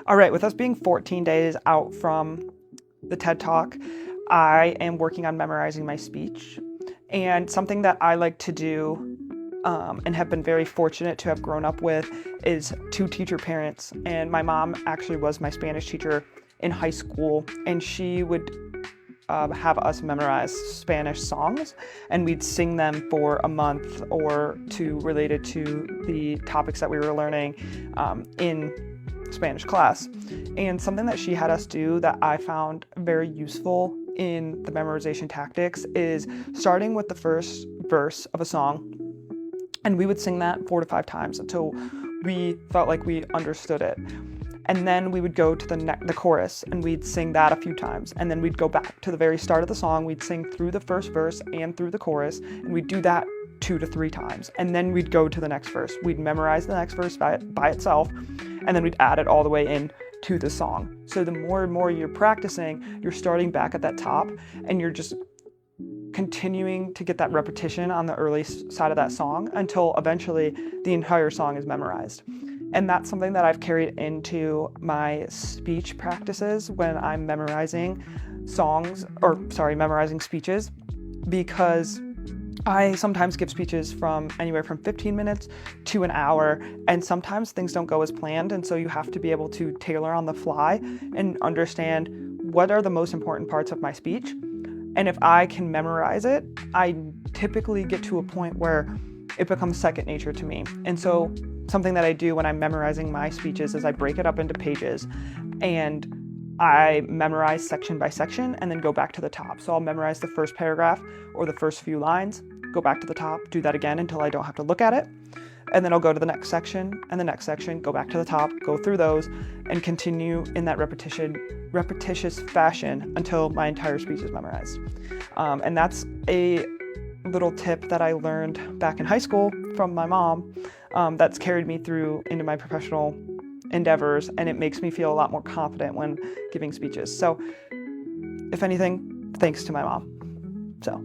All right, with us being 14 days out from the TED Talk, I am working on memorizing my speech. And something that I like to do and have been very fortunate to have grown up with is two teacher parents. And my mom actually was my Spanish teacher in high school, and she would have us memorize Spanish songs, and we'd sing them for a month or two related to the topics that we were learning in Spanish class. And something that she had us do that I found very useful in the memorization tactics is starting with the first verse of a song, and we would sing that 4 to 5 times until we felt like we understood it. And then we would go to the chorus, and we'd sing that a few times. And then we'd go back to the very start of the song. We'd sing through the first verse and through the chorus, and we'd do that 2 to 3 times. And then we'd go to the next verse. We'd memorize the next verse by itself, and then we'd add it all the way in to the song. So the more and more you're practicing, you're starting back at that top, and you're just continuing to get that repetition on the early side of that song until eventually the entire song is memorized. And that's something that I've carried into my speech practices when I'm memorizing memorizing speeches, because I sometimes give speeches from anywhere from 15 minutes to an hour, and sometimes things don't go as planned, and so you have to be able to tailor on the fly and understand what are the most important parts of my speech. And if I can memorize it, I typically get to a point where it becomes second nature to me. And so something that I do when I'm memorizing my speeches is I break it up into pages, and I memorize section by section and then go back to the top. So I'll memorize the first paragraph or the first few lines, go back to the top, do that again until I don't have to look at it. And then I'll go to the next section and the next section, go back to the top, go through those, and continue in that repetitious fashion until my entire speech is memorized. And that's a little tip that I learned back in high school from my mom that's carried me through into my professional endeavors, and it makes me feel a lot more confident when giving speeches. So if anything, thanks to my mom. So